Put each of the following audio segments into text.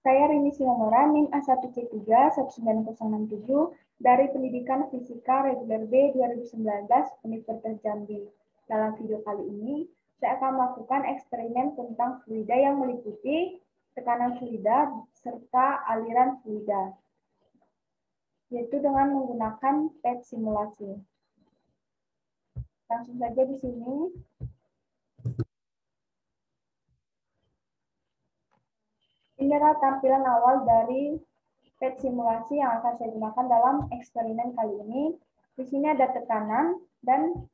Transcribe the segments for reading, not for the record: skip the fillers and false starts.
Saya Rini Sinomora, NIM A1C3-19067 dari Pendidikan Fisika Reguler B 2019 Universitas Jambi. Dalam video kali ini, saya akan melakukan eksperimen tentang fluida yang meliputi tekanan fluida serta aliran fluida, yaitu dengan menggunakan PET simulasi. Langsung saja di sini. Ini adalah tampilan awal dari PET simulasi yang akan saya gunakan dalam eksperimen kali ini. Di sini ada tekanan dan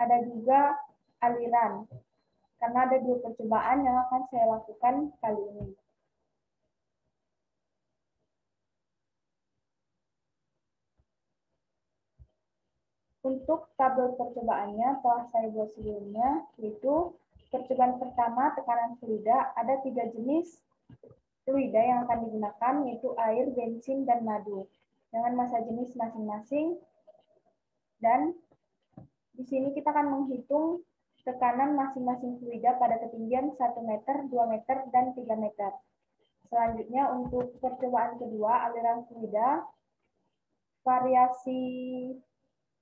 ada juga aliran, karena ada dua percobaan yang akan saya lakukan kali ini. Untuk tabel percobaannya telah saya buat sebelumnya, yaitu percobaan pertama tekanan fluida, ada 3 jenis fluida yang akan digunakan, yaitu air, bensin, dan madu, dengan massa jenis masing-masing. Dan di sini kita akan menghitung tekanan masing-masing fluida pada ketinggian 1 meter, 2 meter, dan 3 meter. Selanjutnya untuk percobaan kedua, aliran fluida, variasi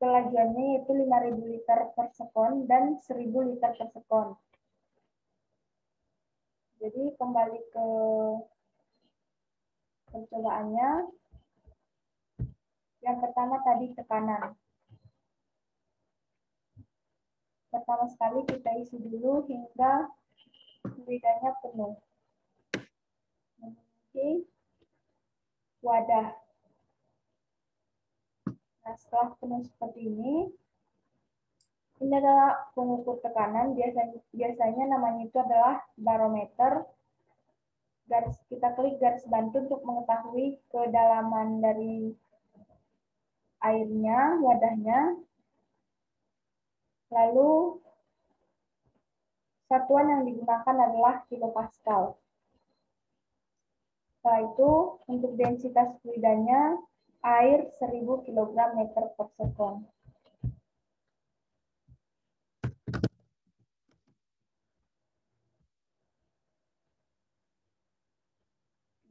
kelajuannya yaitu 5.000 liter per sekon dan 1.000 liter per sekon. Jadi kembali ke percobaannya. Yang pertama tadi tekanan. Pertama sekali kita isi dulu hingga fluidanya penuh. Menuju wadah. Nah, setelah penuh seperti ini adalah pengukur tekanan. Biasanya namanya itu adalah barometer. Kita klik garis bantu untuk mengetahui kedalaman dari airnya, wadahnya. Lalu satuan yang digunakan adalah kilopascal. Setelah itu untuk densitas fluidanya air 1000 kg meter per sekon.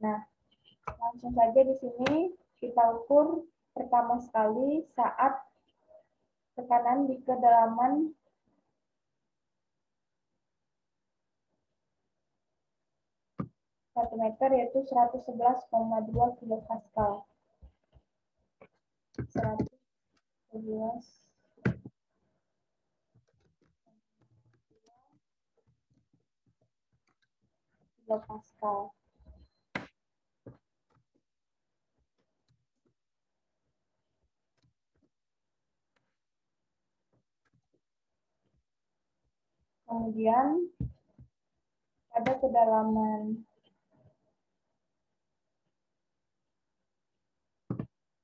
Nah, langsung saja di sini kita ukur pertama sekali saat tekanan di kedalaman 1 meter yaitu 111,2 kilopascal. 111 kilopascal. Kemudian pada kedalaman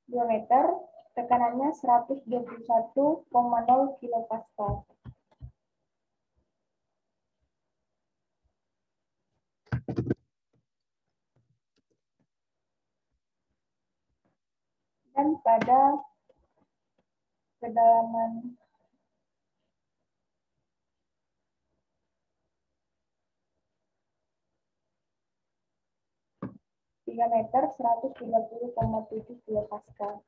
2 meter, tekanannya 121,0 kilopascal. Dan pada kedalaman 3 meter, 130,7 kilopascal.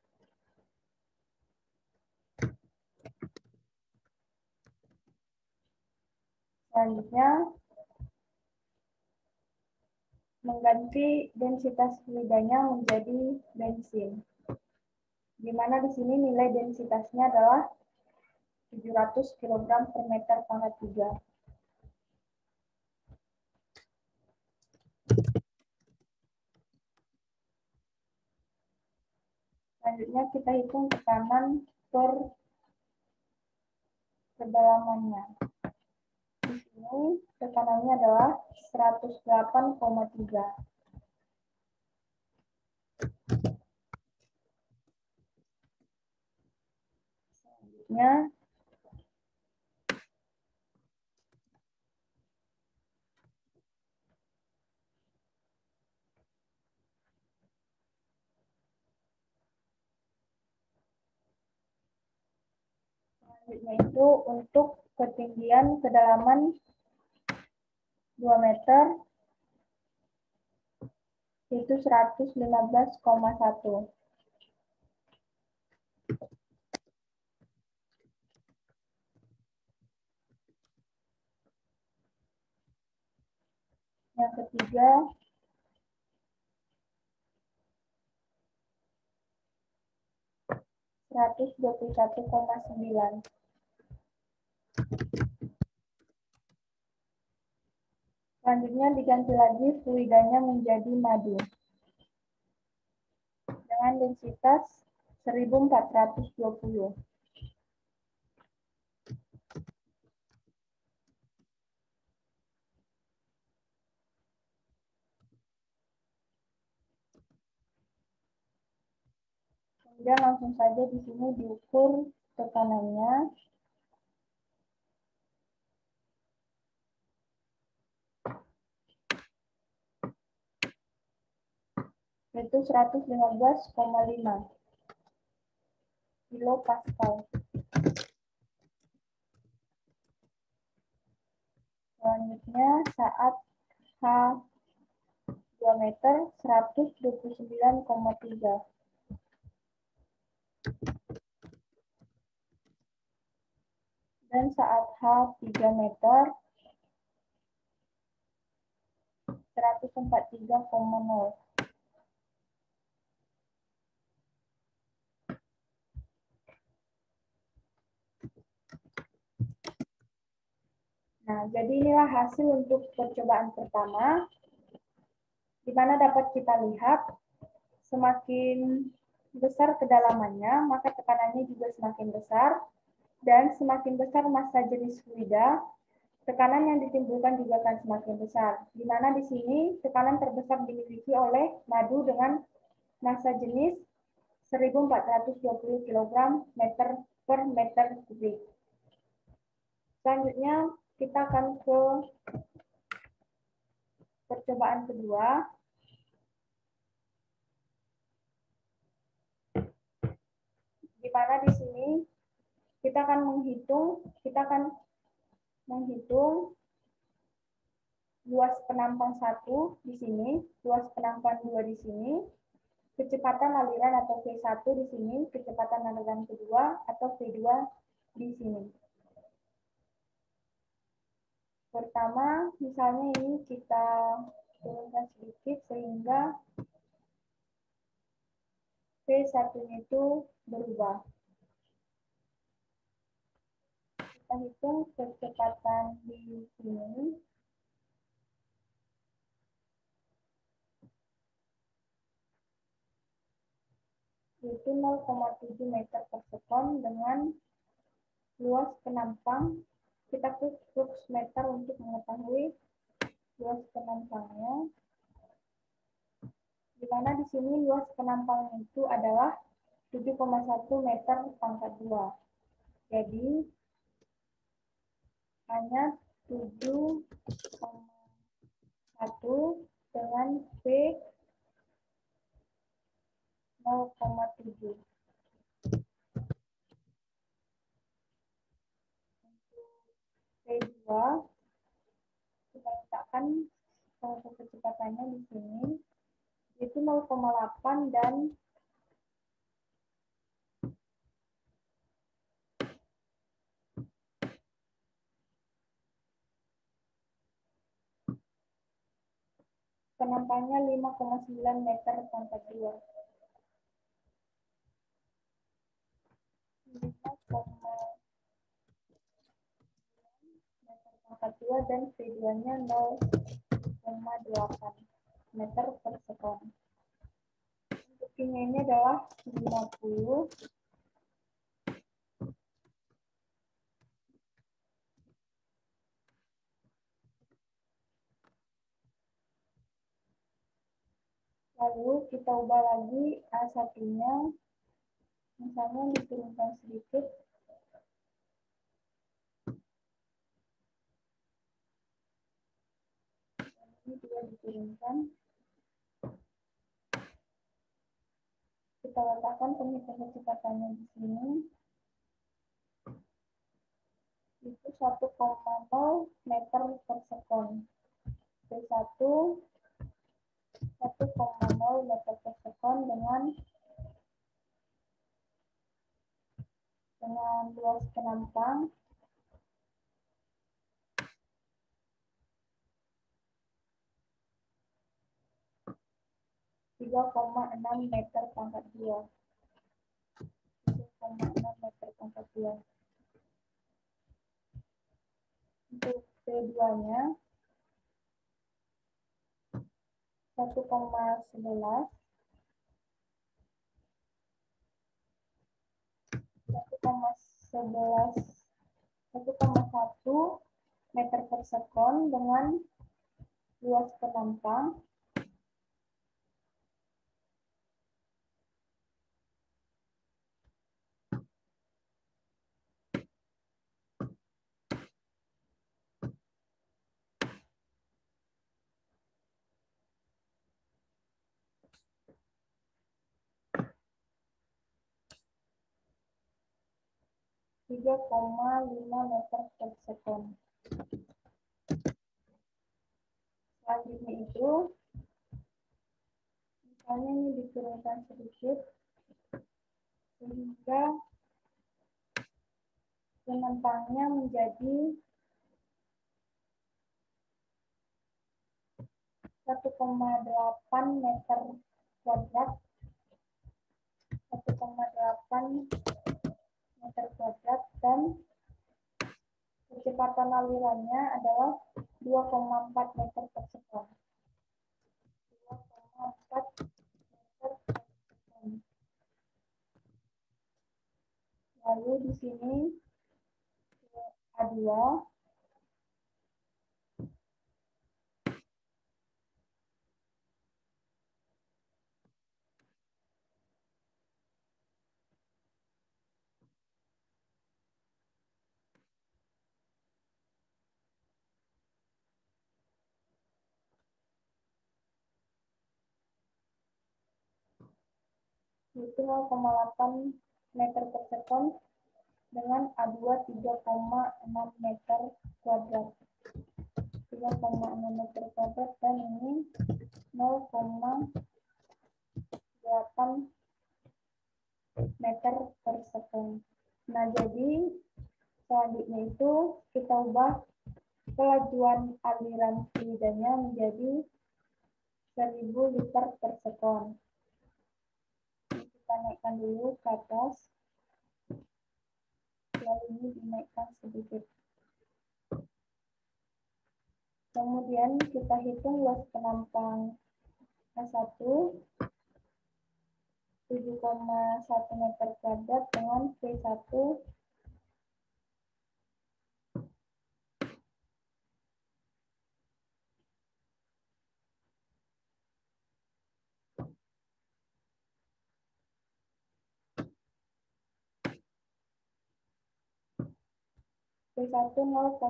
Selanjutnya, mengganti densitas fluidanya menjadi bensin. Di mana di sini nilai densitasnya adalah 700 kg per meter pangkat 3. Selanjutnya kita hitung tekanan per kedalamannya. Di sini tekanannya adalah 108,3. Selanjutnya itu untuk ketinggian kedalaman 2 meter yaitu 115,1. Yang ketiga, 121,9. Selanjutnya diganti lagi fluidanya menjadi madu dengan densitas 1420. Kemudian langsung saja di sini diukur tekanannya. Yaitu 115,5 kilopascal. Selanjutnya saat H 2 meter 129,3. Dan saat H 3 meter 143,0. Nah, jadi inilah hasil untuk percobaan pertama, di mana dapat kita lihat semakin besar kedalamannya, maka tekanannya juga semakin besar, dan semakin besar massa jenis fluida, tekanan yang ditimbulkan juga akan semakin besar. Di mana di sini tekanan terbesar dimiliki oleh madu dengan massa jenis 1420 kg meter per meter kubik. Selanjutnya kita akan ke percobaan kedua, di mana di sini kita akan menghitung luas penampang 1 di sini, luas penampang 2 di sini, kecepatan aliran atau V1 di sini, kecepatan aliran kedua atau V2 di sini. Pertama, misalnya ini kita turunkan sedikit sehingga V1 itu berubah. Kita hitung kecepatan di sini. Yaitu 0,7 meter per sekon dengan luas penampang. Kita klik flux meter untuk mengetahui luas penampangnya. Di mana di sini luas penampang itu adalah 7,1 meter pangkat 2. Jadi hanya 7,1 dengan V 0,7. V2 kita letakkan kecepatannya di sini, itu 0,8 dan penampangnya 5,9 meter pangkat 2. 5,9 meter pangkat 2 dan V2-nya 0,8 meter per sekon. Untuk ini adalah 50. Lalu kita ubah lagi A1-nya, misalnya diturunkan sedikit. Ini juga diturunkan. Kita letakkan penghitungan kecepatannya di sini. Itu 1,0 meter per sekon. V1 1,0 sekon dengan luas penampang 3,6 meter pangkat 2. 3,6 meter pangkat 2. Untuk P2-nya 1,11 1,1 meter per sekon dengan luas penampang 3,5 meter per sekon. Selanjutnya itu, misalnya ini diturunkan sedikit, sehingga penentangnya menjadi 1,8 meter kuadrat, 1,8 meter kuadrat, dan kecepatan alirannya adalah 2,4 meter per sekon. 2,4 meter per sekon. Lalu di sini A2 itu 0,8 meter per sekon dengan A2 3,6 meter kuadrat. 3,6 meter kuadrat dan ini 0,8 meter per sekon. Nah, jadi selanjutnya itu kita ubah kelajuan aliran fluidanya menjadi 1000 liter per sekon. Kita naikkan dulu ke atas, lalu ini dinaikkan sedikit. Kemudian kita hitung luas penampang A1 7,1 meter kuadrat dengan P1 0,1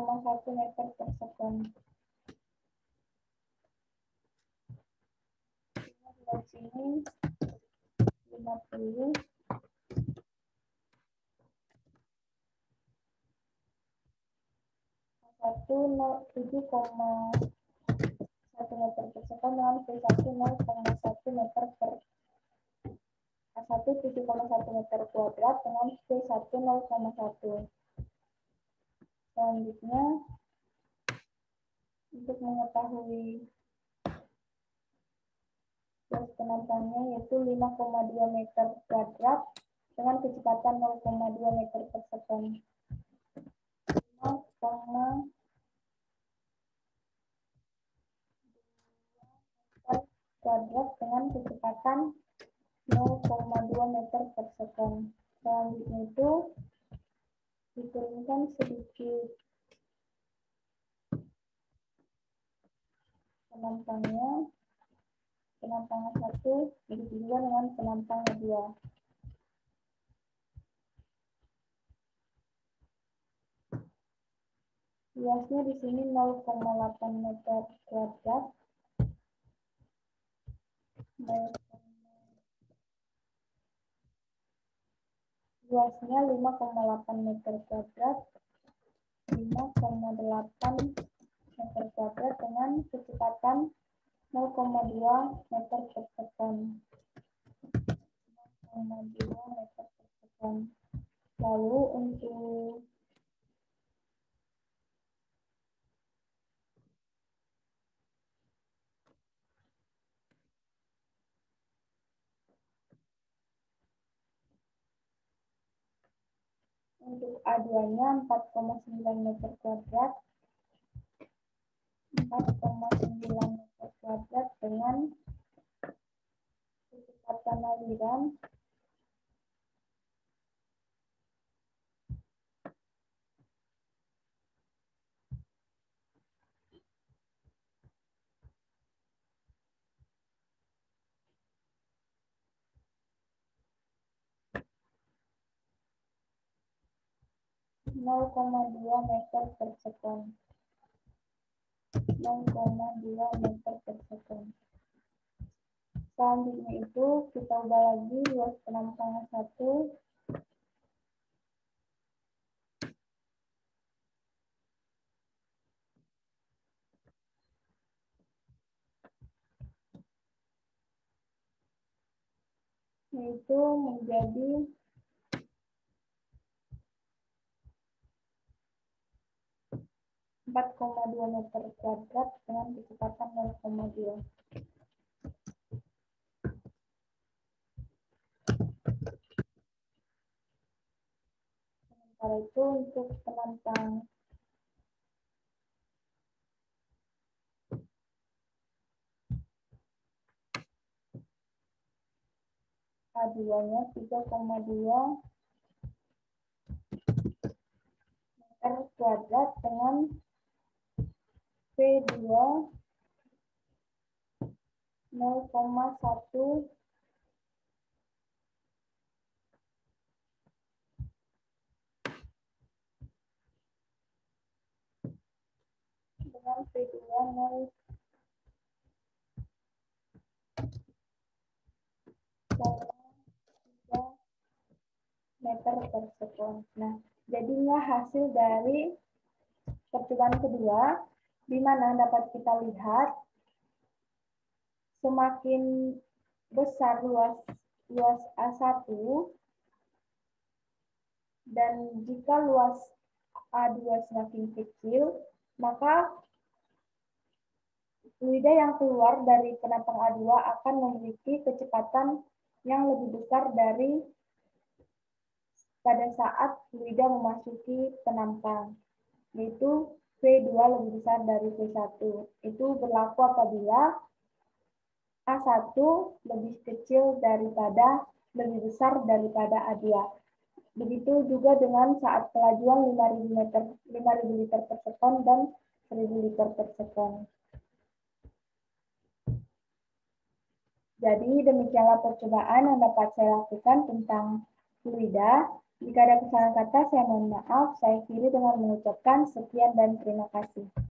meter per sekon. Di sini 50 7,1 meter per sekon dengan P1 0,1 meter per A1 7,1 meter kuadrat dengan P1 0,1. Selanjutnya, untuk mengetahui luas penampangnya yaitu 5,2 meter kuadrat dengan kecepatan 0,2 meter per sekon. 5,2 meter kuadrat dengan kecepatan 0,2 meter per sekon. Selanjutnya itu diturunkan sedikit penampangnya. Penampangan 1 begitu juga dengan penampangan 2. Luasnya di sini 0,8 meter kuadrat. Luasnya 5,8 meter kuadrat. 5,8 meter kuadrat dengan kecepatan 0,2 meter per sekon. 0,2 meter per sekon. Lalu untuk A2-nya 4,9 meter kuadrat, 4,9 meter kuadrat dengan kecepatan aliran 0,2 meter per sekon. 0,2 meter per sekon. Selanjutnya itu kita ubah lagi luas penampakan 1 yaitu menjadi 4,2 meter kuadrat dengan kecepatan 0,2. Sementara itu untuk penantang A2-nya 3,2 meter kuadrat dengan P2 0,1 dengan P2 0,3 meter per sekon. Nah, jadinya hasil dari percobaan kedua, di mana dapat kita lihat semakin besar luas A1 dan jika luas A2 semakin kecil, maka fluida yang keluar dari penampang A2 akan memiliki kecepatan yang lebih besar dari pada saat fluida memasuki penampang, yaitu V2 lebih besar dari V1. Itu berlaku apabila A1 lebih kecil daripada, lebih besar daripada A2. Begitu juga dengan saat kelajuan 5.000 liter per sekon dan 1.000 liter per sekon. Jadi demikianlah percobaan yang dapat saya lakukan tentang fluida. Jika ada kesalahan kata, saya mohon maaf. Saya akhiri dengan mengucapkan sekian dan terima kasih.